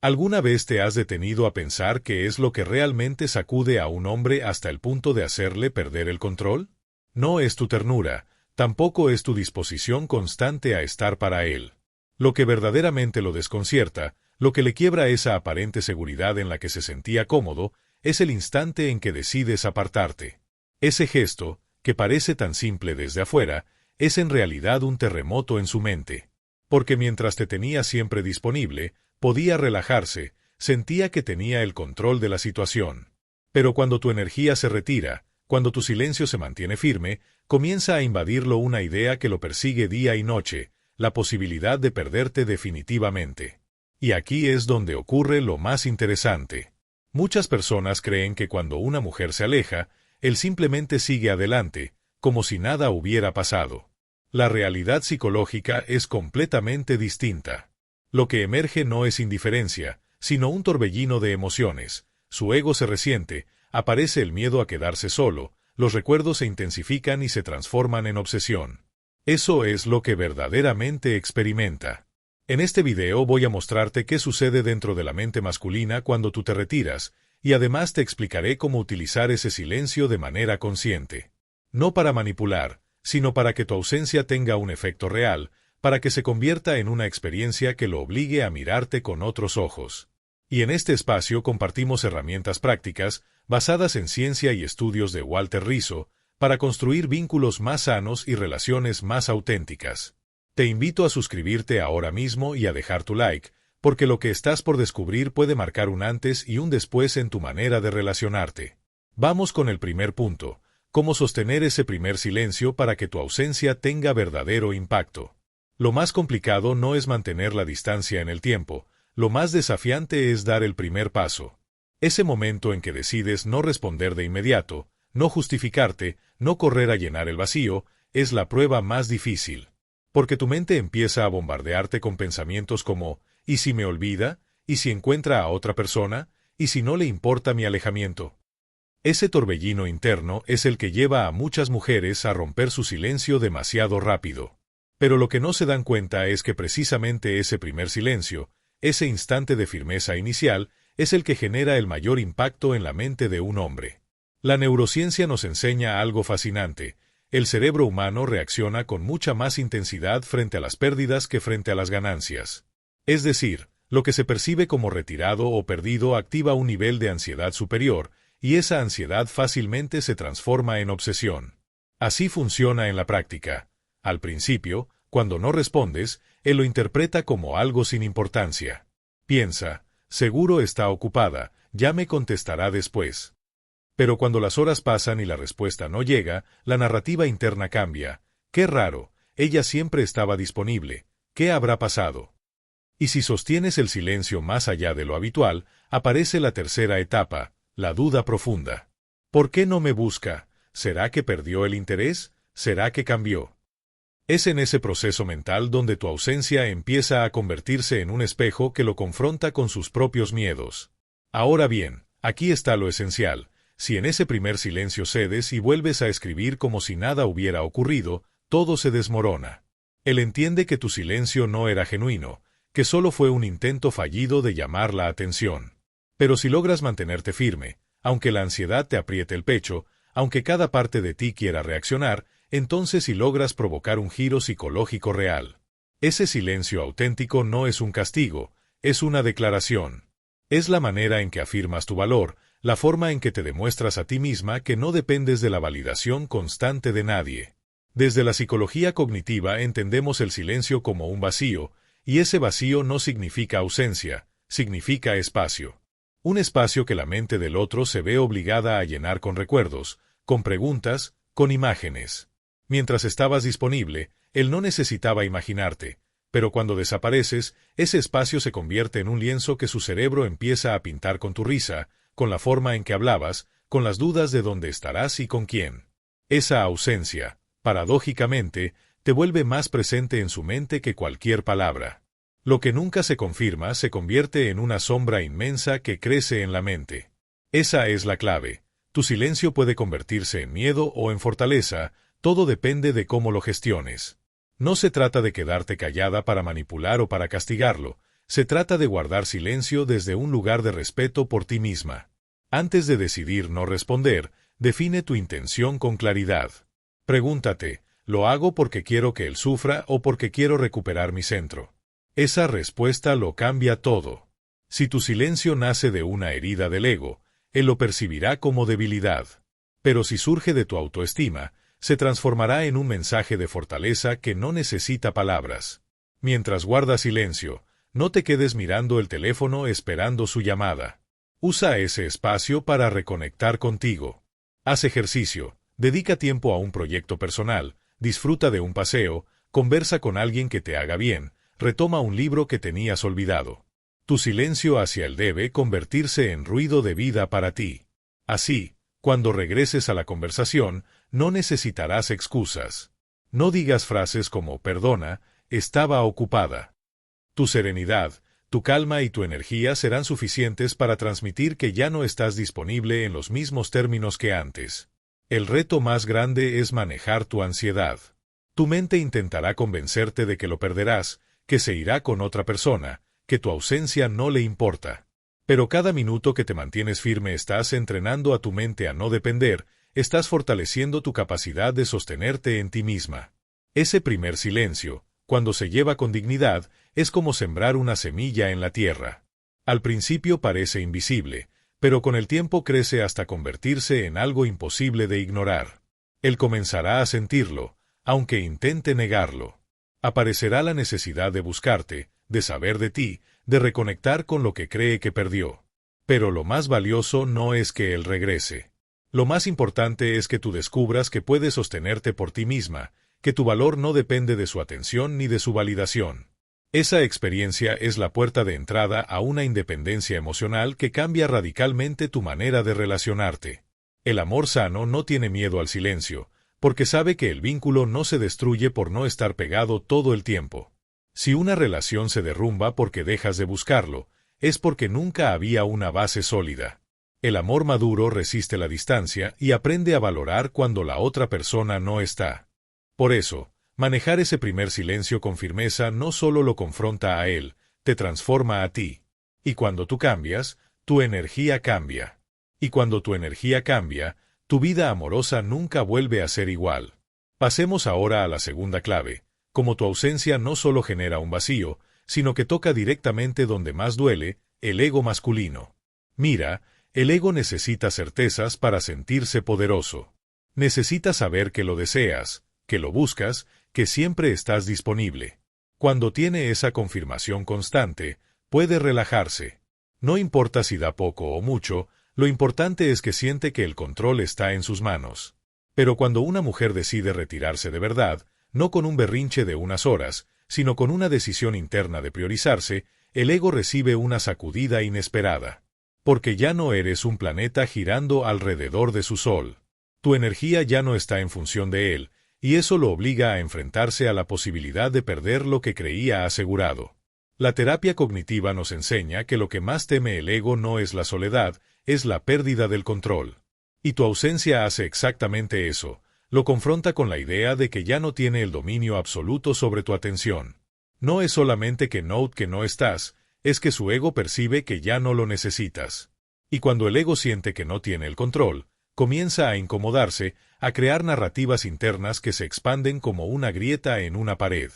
¿Alguna vez te has detenido a pensar qué es lo que realmente sacude a un hombre hasta el punto de hacerle perder el control? No es tu ternura, tampoco es tu disposición constante a estar para él. Lo que verdaderamente lo desconcierta, lo que le quiebra esa aparente seguridad en la que se sentía cómodo, es el instante en que decides apartarte. Ese gesto, que parece tan simple desde afuera, es en realidad un terremoto en su mente. Porque mientras te tenía siempre disponible, podía relajarse, sentía que tenía el control de la situación. Pero cuando tu energía se retira, cuando tu silencio se mantiene firme, comienza a invadirlo una idea que lo persigue día y noche, la posibilidad de perderte definitivamente. Y aquí es donde ocurre lo más interesante. Muchas personas creen que cuando una mujer se aleja, él simplemente sigue adelante, como si nada hubiera pasado. La realidad psicológica es completamente distinta. Lo que emerge no es indiferencia, sino un torbellino de emociones. Su ego se resiente, aparece el miedo a quedarse solo, los recuerdos se intensifican y se transforman en obsesión. Eso es lo que verdaderamente experimenta. En este video voy a mostrarte qué sucede dentro de la mente masculina cuando tú te retiras, y además te explicaré cómo utilizar ese silencio de manera consciente. No para manipular, sino para que tu ausencia tenga un efecto real, para que se convierta en una experiencia que lo obligue a mirarte con otros ojos. Y en este espacio compartimos herramientas prácticas, basadas en ciencia y estudios de Walter Rizzo, para construir vínculos más sanos y relaciones más auténticas. Te invito a suscribirte ahora mismo y a dejar tu like, porque lo que estás por descubrir puede marcar un antes y un después en tu manera de relacionarte. Vamos con el primer punto, cómo sostener ese primer silencio para que tu ausencia tenga verdadero impacto. Lo más complicado no es mantener la distancia en el tiempo, lo más desafiante es dar el primer paso. Ese momento en que decides no responder de inmediato, no justificarte, no correr a llenar el vacío, es la prueba más difícil. Porque tu mente empieza a bombardearte con pensamientos como, ¿y si me olvida? ¿Y si encuentra a otra persona? ¿Y si no le importa mi alejamiento? Ese torbellino interno es el que lleva a muchas mujeres a romper su silencio demasiado rápido. Pero lo que no se dan cuenta es que precisamente ese primer silencio, ese instante de firmeza inicial, es el que genera el mayor impacto en la mente de un hombre. La neurociencia nos enseña algo fascinante. El cerebro humano reacciona con mucha más intensidad frente a las pérdidas que frente a las ganancias. Es decir, lo que se percibe como retirado o perdido activa un nivel de ansiedad superior, y esa ansiedad fácilmente se transforma en obsesión. Así funciona en la práctica. Al principio, cuando no respondes, él lo interpreta como algo sin importancia. Piensa, seguro está ocupada, ya me contestará después. Pero cuando las horas pasan y la respuesta no llega, la narrativa interna cambia. Qué raro, ella siempre estaba disponible. ¿Qué habrá pasado? Y si sostienes el silencio más allá de lo habitual, aparece la tercera etapa, la duda profunda. ¿Por qué no me busca? ¿Será que perdió el interés? ¿Será que cambió? Es en ese proceso mental donde tu ausencia empieza a convertirse en un espejo que lo confronta con sus propios miedos. Ahora bien, aquí está lo esencial. Si en ese primer silencio cedes y vuelves a escribir como si nada hubiera ocurrido, todo se desmorona. Él entiende que tu silencio no era genuino, que solo fue un intento fallido de llamar la atención. Pero si logras mantenerte firme, aunque la ansiedad te apriete el pecho, aunque cada parte de ti quiera reaccionar, entonces si logras provocar un giro psicológico real. Ese silencio auténtico no es un castigo, es una declaración. Es la manera en que afirmas tu valor, la forma en que te demuestras a ti misma que no dependes de la validación constante de nadie. Desde la psicología cognitiva entendemos el silencio como un vacío, y ese vacío no significa ausencia, significa espacio. Un espacio que la mente del otro se ve obligada a llenar con recuerdos, con preguntas, con imágenes. Mientras estabas disponible, él no necesitaba imaginarte, pero cuando desapareces, ese espacio se convierte en un lienzo que su cerebro empieza a pintar con tu risa, con la forma en que hablabas, con las dudas de dónde estarás y con quién. Esa ausencia, paradójicamente, te vuelve más presente en su mente que cualquier palabra. Lo que nunca se confirma se convierte en una sombra inmensa que crece en la mente. Esa es la clave. Tu silencio puede convertirse en miedo o en fortaleza, todo depende de cómo lo gestiones. No se trata de quedarte callada para manipular o para castigarlo, Se trata de guardar silencio desde un lugar de respeto por ti misma. Antes de decidir no responder, define tu intención con claridad. Pregúntate, ¿lo hago porque quiero que él sufra o porque quiero recuperar mi centro? Esa respuesta lo cambia todo. Si tu silencio nace de una herida del ego, él lo percibirá como debilidad. Pero si surge de tu autoestima, se transformará en un mensaje de fortaleza que no necesita palabras. Mientras guardas silencio, no te quedes mirando el teléfono esperando su llamada. Usa ese espacio para reconectar contigo. Haz ejercicio, dedica tiempo a un proyecto personal, disfruta de un paseo, conversa con alguien que te haga bien, retoma un libro que tenías olvidado. Tu silencio hacia él debe convertirse en ruido de vida para ti. Así, cuando regreses a la conversación, no necesitarás excusas. No digas frases como «perdona, estaba ocupada». Tu serenidad, tu calma y tu energía serán suficientes para transmitir que ya no estás disponible en los mismos términos que antes. El reto más grande es manejar tu ansiedad. Tu mente intentará convencerte de que lo perderás, que se irá con otra persona, que tu ausencia no le importa. Pero cada minuto que te mantienes firme estás entrenando a tu mente a no depender, estás fortaleciendo tu capacidad de sostenerte en ti misma. Ese primer silencio, cuando se lleva con dignidad, es como sembrar una semilla en la tierra. Al principio parece invisible, pero con el tiempo crece hasta convertirse en algo imposible de ignorar. Él comenzará a sentirlo, aunque intente negarlo. Aparecerá la necesidad de buscarte, de saber de ti, de reconectar con lo que cree que perdió. Pero lo más valioso no es que él regrese. Lo más importante es que tú descubras que puedes sostenerte por ti misma, que tu valor no depende de su atención ni de su validación. Esa experiencia es la puerta de entrada a una independencia emocional que cambia radicalmente tu manera de relacionarte. El amor sano no tiene miedo al silencio, porque sabe que el vínculo no se destruye por no estar pegado todo el tiempo. Si una relación se derrumba porque dejas de buscarlo, es porque nunca había una base sólida. El amor maduro resiste la distancia y aprende a valorar cuando la otra persona no está. Por eso, manejar ese primer silencio con firmeza no solo lo confronta a él, te transforma a ti. Y cuando tú cambias, tu energía cambia. Y cuando tu energía cambia, tu vida amorosa nunca vuelve a ser igual. Pasemos ahora a la segunda clave. Como tu ausencia no solo genera un vacío, sino que toca directamente donde más duele, el ego masculino. Mira, el ego necesita certezas para sentirse poderoso. Necesita saber que lo deseas, que lo buscas, que siempre estás disponible. Cuando tiene esa confirmación constante, puede relajarse. No importa si da poco o mucho, lo importante es que siente que el control está en sus manos. Pero cuando una mujer decide retirarse de verdad, no con un berrinche de unas horas, sino con una decisión interna de priorizarse, el ego recibe una sacudida inesperada. Porque ya no eres un planeta girando alrededor de su sol. Tu energía ya no está en función de él, y eso lo obliga a enfrentarse a la posibilidad de perder lo que creía asegurado. La terapia cognitiva nos enseña que lo que más teme el ego no es la soledad, es la pérdida del control. Y tu ausencia hace exactamente eso. Lo confronta con la idea de que ya no tiene el dominio absoluto sobre tu atención. No es solamente que no estás, es que su ego percibe que ya no lo necesitas. Y cuando el ego siente que no tiene el control, comienza a incomodarse, a crear narrativas internas que se expanden como una grieta en una pared.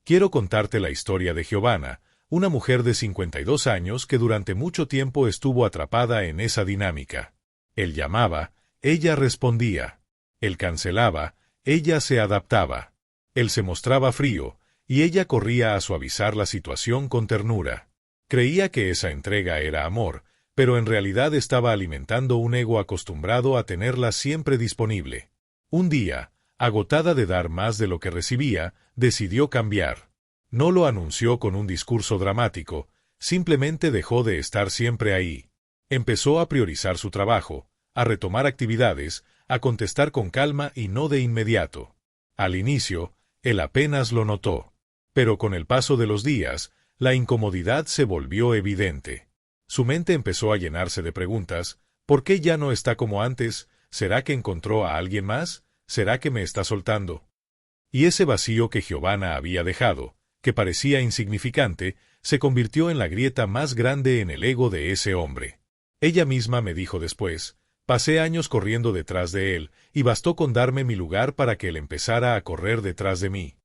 Quiero contarte la historia de Giovanna, una mujer de 52 años que durante mucho tiempo estuvo atrapada en esa dinámica. Él llamaba, ella respondía. Él cancelaba, ella se adaptaba. Él se mostraba frío, y ella corría a suavizar la situación con ternura. Creía que esa entrega era amor, pero en realidad estaba alimentando un ego acostumbrado a tenerla siempre disponible. Un día, agotada de dar más de lo que recibía, decidió cambiar. No lo anunció con un discurso dramático, simplemente dejó de estar siempre ahí. Empezó a priorizar su trabajo, a retomar actividades, a contestar con calma y no de inmediato. Al inicio, él apenas lo notó. Pero con el paso de los días, la incomodidad se volvió evidente. Su mente empezó a llenarse de preguntas. ¿Por qué ya no está como antes? ¿Será que encontró a alguien más? ¿Será que me está soltando? Y ese vacío que Giovanna había dejado, que parecía insignificante, se convirtió en la grieta más grande en el ego de ese hombre. Ella misma me dijo después: pasé años corriendo detrás de él, y bastó con darme mi lugar para que él empezara a correr detrás de mí.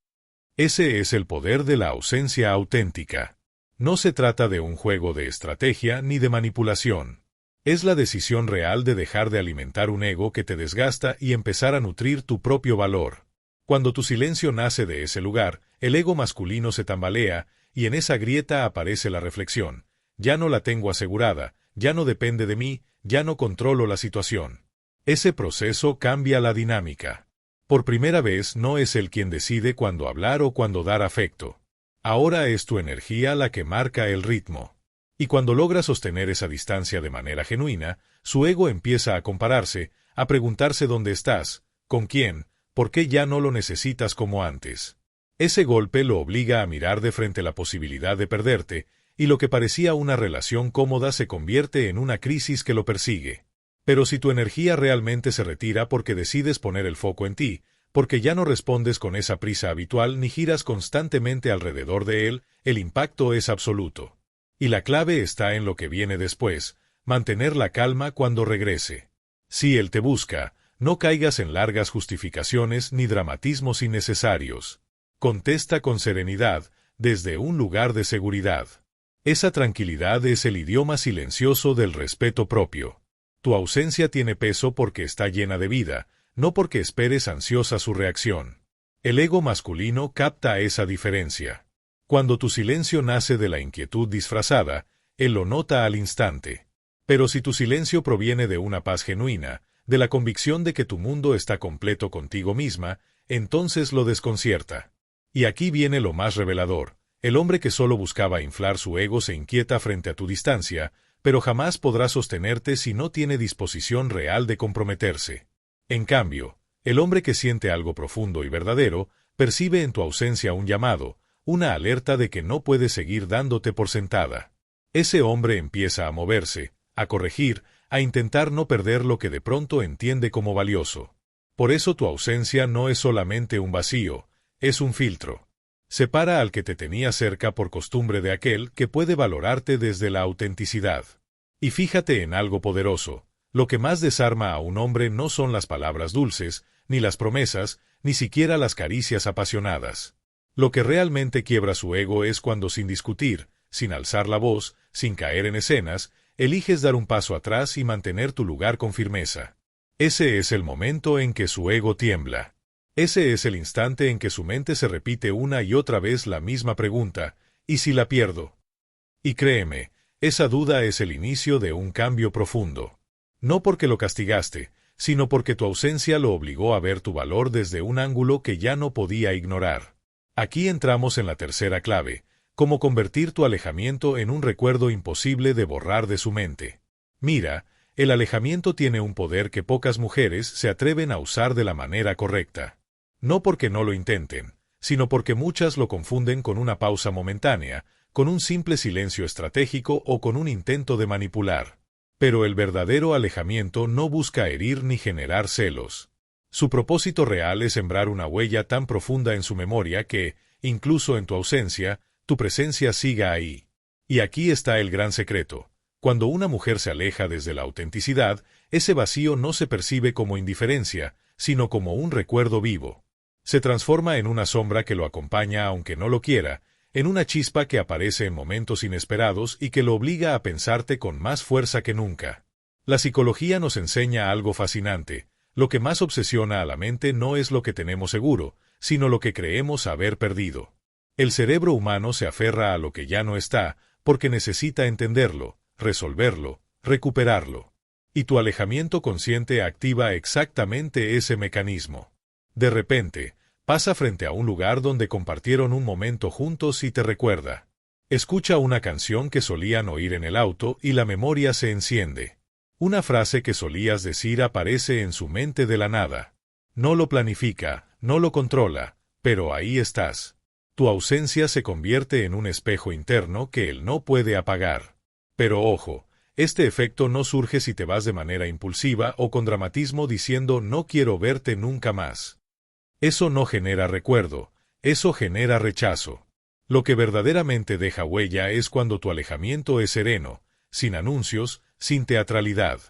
Ese es el poder de la ausencia auténtica. No se trata de un juego de estrategia ni de manipulación. Es la decisión real de dejar de alimentar un ego que te desgasta y empezar a nutrir tu propio valor. Cuando tu silencio nace de ese lugar, el ego masculino se tambalea, y en esa grieta aparece la reflexión: ya no la tengo asegurada, ya no depende de mí, ya no controlo la situación. Ese proceso cambia la dinámica. Por primera vez no es él quien decide cuándo hablar o cuándo dar afecto. Ahora es tu energía la que marca el ritmo. Y cuando logra sostener esa distancia de manera genuina, su ego empieza a compararse, a preguntarse dónde estás, con quién, por qué ya no lo necesitas como antes. Ese golpe lo obliga a mirar de frente la posibilidad de perderte, y lo que parecía una relación cómoda se convierte en una crisis que lo persigue. Pero si tu energía realmente se retira porque decides poner el foco en ti, porque ya no respondes con esa prisa habitual ni giras constantemente alrededor de él, el impacto es absoluto. Y la clave está en lo que viene después: mantener la calma cuando regrese. Si él te busca, no caigas en largas justificaciones ni dramatismos innecesarios. Contesta con serenidad, desde un lugar de seguridad. Esa tranquilidad es el idioma silencioso del respeto propio. Tu ausencia tiene peso porque está llena de vida, no porque esperes ansiosa su reacción. El ego masculino capta esa diferencia. Cuando tu silencio nace de la inquietud disfrazada, él lo nota al instante. Pero si tu silencio proviene de una paz genuina, de la convicción de que tu mundo está completo contigo misma, entonces lo desconcierta. Y aquí viene lo más revelador: el hombre que solo buscaba inflar su ego se inquieta frente a tu distancia, pero jamás podrá sostenerte si no tiene disposición real de comprometerse. En cambio, el hombre que siente algo profundo y verdadero, percibe en tu ausencia un llamado, una alerta de que no puede seguir dándote por sentada. Ese hombre empieza a moverse, a corregir, a intentar no perder lo que de pronto entiende como valioso. Por eso tu ausencia no es solamente un vacío, es un filtro. Separa al que te tenía cerca por costumbre de aquel que puede valorarte desde la autenticidad. Y fíjate en algo poderoso: lo que más desarma a un hombre no son las palabras dulces, ni las promesas, ni siquiera las caricias apasionadas. Lo que realmente quiebra su ego es cuando, sin discutir, sin alzar la voz, sin caer en escenas, eliges dar un paso atrás y mantener tu lugar con firmeza. Ese es el momento en que su ego tiembla. Ese es el instante en que su mente se repite una y otra vez la misma pregunta: ¿y si la pierdo? Y créeme, esa duda es el inicio de un cambio profundo. No porque lo castigaste, sino porque tu ausencia lo obligó a ver tu valor desde un ángulo que ya no podía ignorar. Aquí entramos en la tercera clave: cómo convertir tu alejamiento en un recuerdo imposible de borrar de su mente. Mira, el alejamiento tiene un poder que pocas mujeres se atreven a usar de la manera correcta. No porque no lo intenten, sino porque muchas lo confunden con una pausa momentánea, con un simple silencio estratégico o con un intento de manipular. Pero el verdadero alejamiento no busca herir ni generar celos. Su propósito real es sembrar una huella tan profunda en su memoria que, incluso en tu ausencia, tu presencia siga ahí. Y aquí está el gran secreto: cuando una mujer se aleja desde la autenticidad, ese vacío no se percibe como indiferencia, sino como un recuerdo vivo. Se transforma en una sombra que lo acompaña aunque no lo quiera, en una chispa que aparece en momentos inesperados y que lo obliga a pensarte con más fuerza que nunca. La psicología nos enseña algo fascinante: lo que más obsesiona a la mente no es lo que tenemos seguro, sino lo que creemos haber perdido. El cerebro humano se aferra a lo que ya no está, porque necesita entenderlo, resolverlo, recuperarlo. Y tu alejamiento consciente activa exactamente ese mecanismo. De repente, pasa frente a un lugar donde compartieron un momento juntos y te recuerda. Escucha una canción que solían oír en el auto y la memoria se enciende. Una frase que solías decir aparece en su mente de la nada. No lo planifica, no lo controla, pero ahí estás. Tu ausencia se convierte en un espejo interno que él no puede apagar. Pero ojo, este efecto no surge si te vas de manera impulsiva o con dramatismo diciendo «no quiero verte nunca más». Eso no genera recuerdo, eso genera rechazo. Lo que verdaderamente deja huella es cuando tu alejamiento es sereno, sin anuncios, sin teatralidad.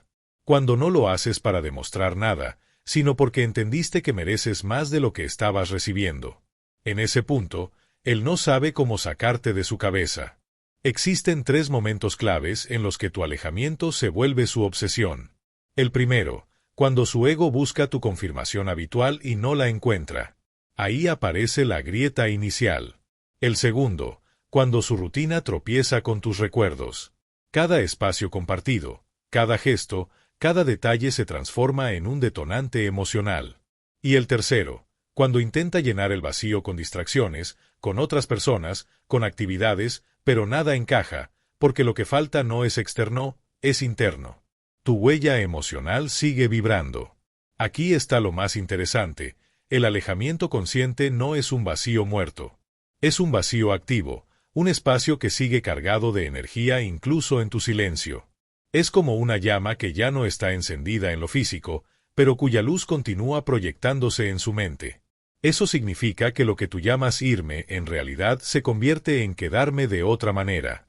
Cuando no lo haces para demostrar nada, sino porque entendiste que mereces más de lo que estabas recibiendo. En ese punto, él no sabe cómo sacarte de su cabeza. Existen 3 momentos claves en los que tu alejamiento se vuelve su obsesión. El primero, cuando su ego busca tu confirmación habitual y no la encuentra. Ahí aparece la grieta inicial. El segundo, cuando su rutina tropieza con tus recuerdos. Cada espacio compartido, cada gesto, cada detalle se transforma en un detonante emocional. Y el tercero, cuando intenta llenar el vacío con distracciones, con otras personas, con actividades, pero nada encaja, porque lo que falta no es externo, es interno. Tu huella emocional sigue vibrando. Aquí está lo más interesante, el alejamiento consciente no es un vacío muerto. Es un vacío activo, un espacio que sigue cargado de energía incluso en tu silencio. Es como una llama que ya no está encendida en lo físico, pero cuya luz continúa proyectándose en su mente. Eso significa que lo que tú llamas irme en realidad se convierte en quedarme de otra manera.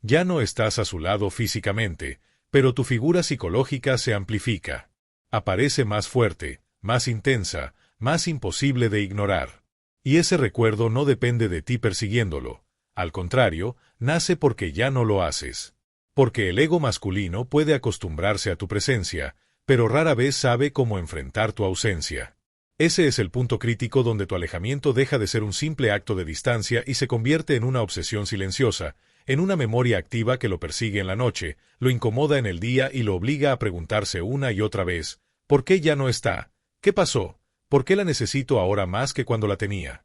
Ya no estás a su lado físicamente, pero tu figura psicológica se amplifica. Aparece más fuerte, más intensa, más imposible de ignorar. Y ese recuerdo no depende de ti persiguiéndolo. Al contrario, nace porque ya no lo haces. Porque el ego masculino puede acostumbrarse a tu presencia, pero rara vez sabe cómo enfrentar tu ausencia. Ese es el punto crítico donde tu alejamiento deja de ser un simple acto de distancia y se convierte en una obsesión silenciosa, en una memoria activa que lo persigue en la noche, lo incomoda en el día y lo obliga a preguntarse una y otra vez, ¿por qué ya no está? ¿Qué pasó? ¿Por qué la necesito ahora más que cuando la tenía?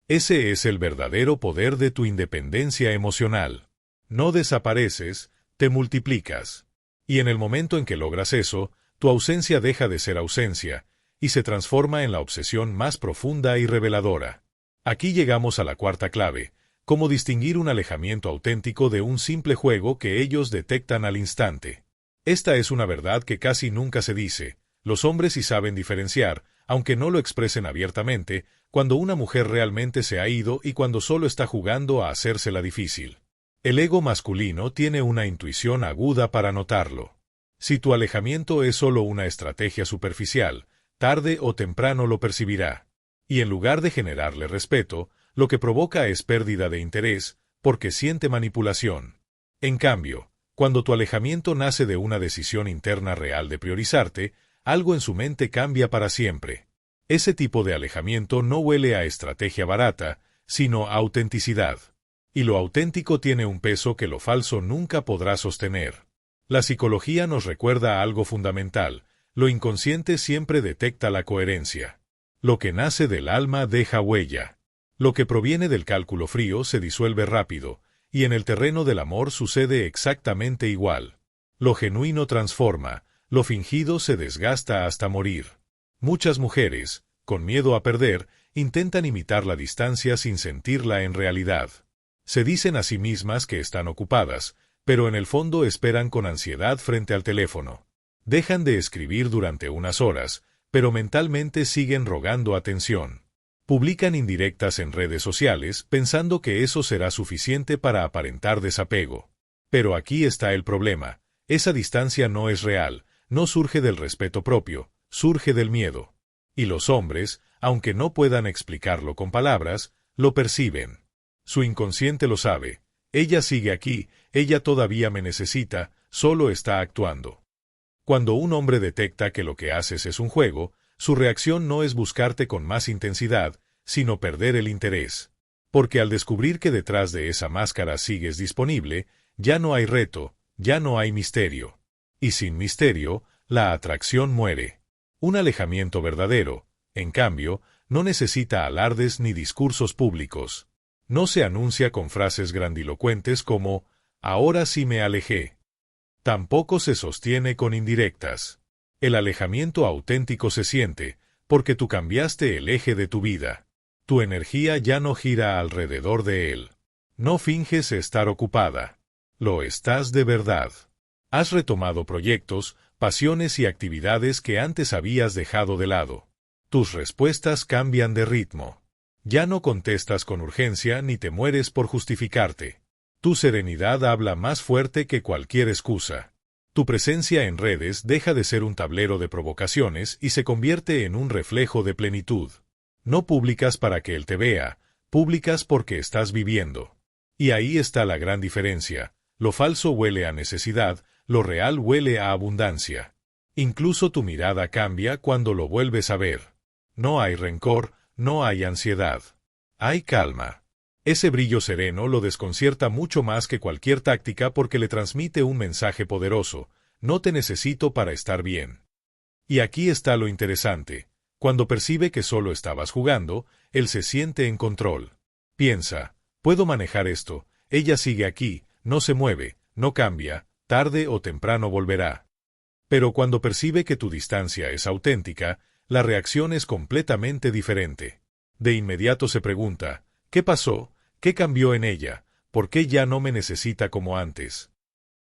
Ese es el verdadero poder de tu independencia emocional. No desapareces, te multiplicas. Y en el momento en que logras eso, tu ausencia deja de ser ausencia, y se transforma en la obsesión más profunda y reveladora. Aquí llegamos a la cuarta clave, cómo distinguir un alejamiento auténtico de un simple juego que ellos detectan al instante. Esta es una verdad que casi nunca se dice. Los hombres sí saben diferenciar, aunque no lo expresen abiertamente, cuando una mujer realmente se ha ido y cuando solo está jugando a hacérsela difícil. El ego masculino tiene una intuición aguda para notarlo. Si tu alejamiento es solo una estrategia superficial, tarde o temprano lo percibirá. Y en lugar de generarle respeto, lo que provoca es pérdida de interés, porque siente manipulación. En cambio, cuando tu alejamiento nace de una decisión interna real de priorizarte, algo en su mente cambia para siempre. Ese tipo de alejamiento no huele a estrategia barata, sino a autenticidad. Y lo auténtico tiene un peso que lo falso nunca podrá sostener. La psicología nos recuerda algo fundamental. Lo inconsciente siempre detecta la coherencia. Lo que nace del alma deja huella. Lo que proviene del cálculo frío se disuelve rápido, y en el terreno del amor sucede exactamente igual. Lo genuino transforma, lo fingido se desgasta hasta morir. Muchas mujeres, con miedo a perder, intentan imitar la distancia sin sentirla en realidad. Se dicen a sí mismas que están ocupadas, pero en el fondo esperan con ansiedad frente al teléfono. Dejan de escribir durante unas horas, pero mentalmente siguen rogando atención. Publican indirectas en redes sociales pensando que eso será suficiente para aparentar desapego. Pero aquí está el problema. Esa distancia no es real, no surge del respeto propio, surge del miedo. Y los hombres, aunque no puedan explicarlo con palabras, lo perciben. Su inconsciente lo sabe. Ella sigue aquí, ella todavía me necesita, solo está actuando. Cuando un hombre detecta que lo que haces es un juego, su reacción no es buscarte con más intensidad, sino perder el interés. Porque al descubrir que detrás de esa máscara sigues disponible, ya no hay reto, ya no hay misterio. Y sin misterio, la atracción muere. Un alejamiento verdadero, en cambio, no necesita alardes ni discursos públicos. No se anuncia con frases grandilocuentes como, ahora sí me alejé. Tampoco se sostiene con indirectas. El alejamiento auténtico se siente, porque tú cambiaste el eje de tu vida. Tu energía ya no gira alrededor de él. No finges estar ocupada. Lo estás de verdad. Has retomado proyectos, pasiones y actividades que antes habías dejado de lado. Tus respuestas cambian de ritmo. Ya no contestas con urgencia ni te mueres por justificarte. Tu serenidad habla más fuerte que cualquier excusa. Tu presencia en redes deja de ser un tablero de provocaciones y se convierte en un reflejo de plenitud. No publicas para que él te vea, publicas porque estás viviendo. Y ahí está la gran diferencia. Lo falso huele a necesidad, lo real huele a abundancia. Incluso tu mirada cambia cuando lo vuelves a ver. No hay rencor, no hay ansiedad. Hay calma. Ese brillo sereno lo desconcierta mucho más que cualquier táctica porque le transmite un mensaje poderoso: no te necesito para estar bien. Y aquí está lo interesante. Cuando percibe que solo estabas jugando, él se siente en control. Piensa, puedo manejar esto, ella sigue aquí, no se mueve, no cambia, tarde o temprano volverá. Pero cuando percibe que tu distancia es auténtica, la reacción es completamente diferente. De inmediato se pregunta, ¿qué pasó? ¿Qué cambió en ella? ¿Por qué ya no me necesita como antes?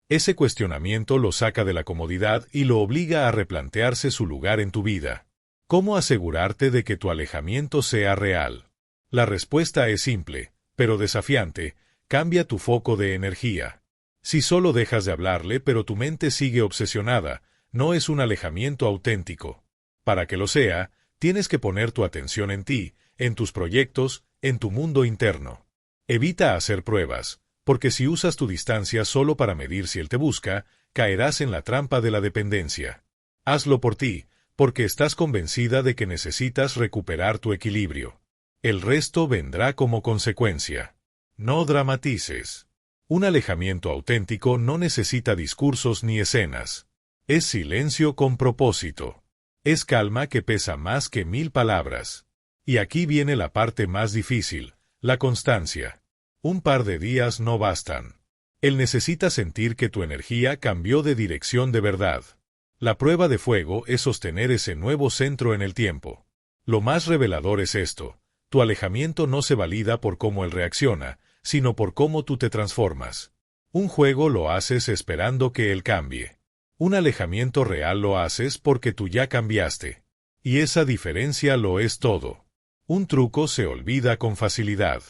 Ese cuestionamiento lo saca de la comodidad y lo obliga a replantearse su lugar en tu vida. ¿Cómo asegurarte de que tu alejamiento sea real? La respuesta es simple, pero desafiante: cambia tu foco de energía. Si solo dejas de hablarle pero tu mente sigue obsesionada, no es un alejamiento auténtico. Para que lo sea, tienes que poner tu atención en ti, en tus proyectos, en tu mundo interno. Evita hacer pruebas, porque si usas tu distancia solo para medir si él te busca, caerás en la trampa de la dependencia. Hazlo por ti, porque estás convencida de que necesitas recuperar tu equilibrio. El resto vendrá como consecuencia. No dramatices. Un alejamiento auténtico no necesita discursos ni escenas. Es silencio con propósito. Es calma que pesa más que 1000 palabras. Y aquí viene la parte más difícil: la constancia. Un par de días no bastan. Él necesita sentir que tu energía cambió de dirección de verdad. La prueba de fuego es sostener ese nuevo centro en el tiempo. Lo más revelador es esto: tu alejamiento no se valida por cómo él reacciona, sino por cómo tú te transformas. Un juego lo haces esperando que él cambie. Un alejamiento real lo haces porque tú ya cambiaste. Y esa diferencia lo es todo. Un truco se olvida con facilidad.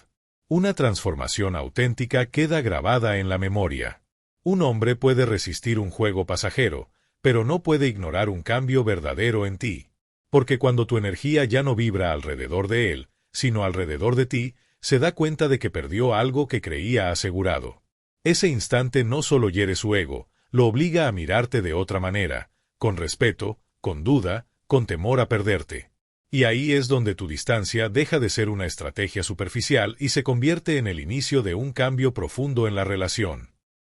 Una transformación auténtica queda grabada en la memoria. Un hombre puede resistir un juego pasajero, pero no puede ignorar un cambio verdadero en ti. Porque cuando tu energía ya no vibra alrededor de él, sino alrededor de ti, se da cuenta de que perdió algo que creía asegurado. Ese instante no solo hiere su ego, lo obliga a mirarte de otra manera, con respeto, con duda, con temor a perderte. Y ahí es donde tu distancia deja de ser una estrategia superficial y se convierte en el inicio de un cambio profundo en la relación.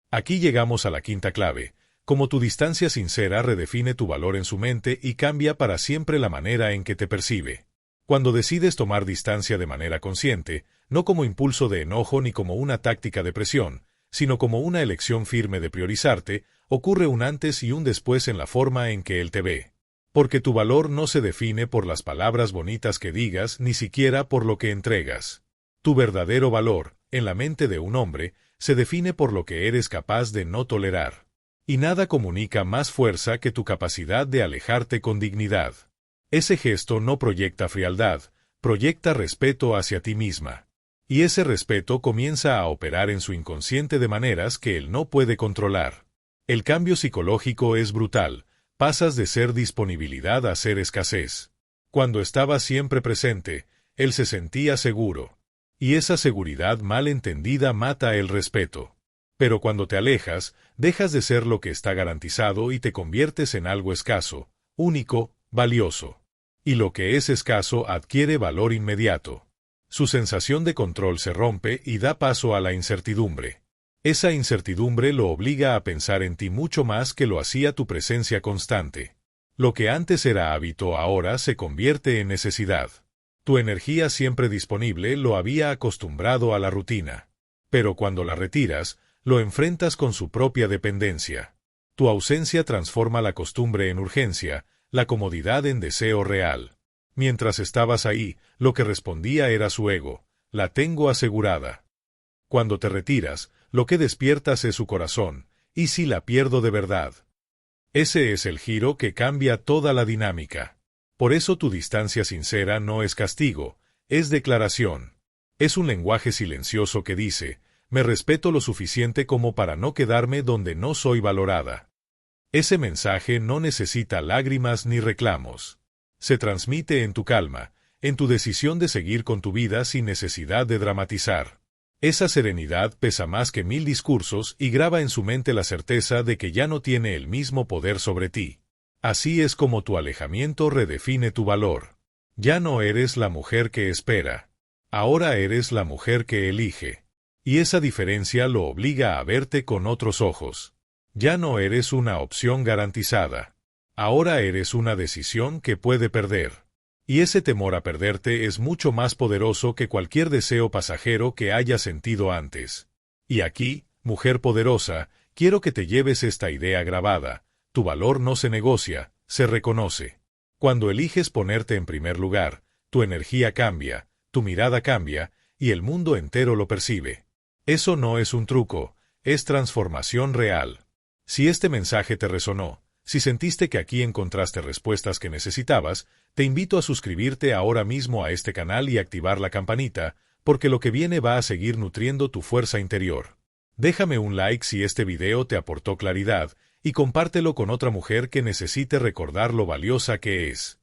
Aquí llegamos a la quinta clave: cómo tu distancia sincera redefine tu valor en su mente y cambia para siempre la manera en que te percibe. Cuando decides tomar distancia de manera consciente, no como impulso de enojo ni como una táctica de presión, sino como una elección firme de priorizarte, ocurre un antes y un después en la forma en que él te ve. Porque tu valor no se define por las palabras bonitas que digas, ni siquiera por lo que entregas. Tu verdadero valor, en la mente de un hombre, se define por lo que eres capaz de no tolerar. Y nada comunica más fuerza que tu capacidad de alejarte con dignidad. Ese gesto no proyecta frialdad, proyecta respeto hacia ti misma. Y ese respeto comienza a operar en su inconsciente de maneras que él no puede controlar. El cambio psicológico es brutal. Pasas de ser disponibilidad a ser escasez. Cuando estaba siempre presente, él se sentía seguro. Y esa seguridad mal entendida mata el respeto. Pero cuando te alejas, dejas de ser lo que está garantizado y te conviertes en algo escaso, único, valioso. Y lo que es escaso adquiere valor inmediato. Su sensación de control se rompe y da paso a la incertidumbre. Esa incertidumbre lo obliga a pensar en ti mucho más que lo hacía tu presencia constante. Lo que antes era hábito ahora se convierte en necesidad. Tu energía siempre disponible lo había acostumbrado a la rutina. Pero cuando la retiras, lo enfrentas con su propia dependencia. Tu ausencia transforma la costumbre en urgencia, la comodidad en deseo real. Mientras estabas ahí, lo que respondía era su ego: la tengo asegurada. Cuando te retiras, lo que despiertas es su corazón: ¿y si la pierdo de verdad? Ese es el giro que cambia toda la dinámica. Por eso tu distancia sincera no es castigo, Es declaración. Es un lenguaje silencioso que dice, me respeto lo suficiente como para no quedarme donde no soy valorada. Ese mensaje no necesita lágrimas ni reclamos. Se transmite en tu calma, en tu decisión de seguir con tu vida sin necesidad de dramatizar. Esa serenidad pesa más que 1000 discursos y graba en su mente la certeza de que ya no tiene el mismo poder sobre ti. Así es como tu alejamiento redefine tu valor. Ya no eres la mujer que espera. Ahora eres la mujer que elige. Y esa diferencia lo obliga a verte con otros ojos. Ya no eres una opción garantizada. Ahora eres una decisión que puede perder. Y ese temor a perderte es mucho más poderoso que cualquier deseo pasajero que hayas sentido antes. Y aquí, mujer poderosa, quiero que te lleves esta idea grabada. Tu valor no se negocia, se reconoce. Cuando eliges ponerte en primer lugar, tu energía cambia, tu mirada cambia, y el mundo entero lo percibe. Eso no es un truco, es transformación real. Si este mensaje te resonó, si sentiste que aquí encontraste respuestas que necesitabas, te invito a suscribirte ahora mismo a este canal y activar la campanita, porque lo que viene va a seguir nutriendo tu fuerza interior. Déjame un like si este video te aportó claridad, y compártelo con otra mujer que necesite recordar lo valiosa que es.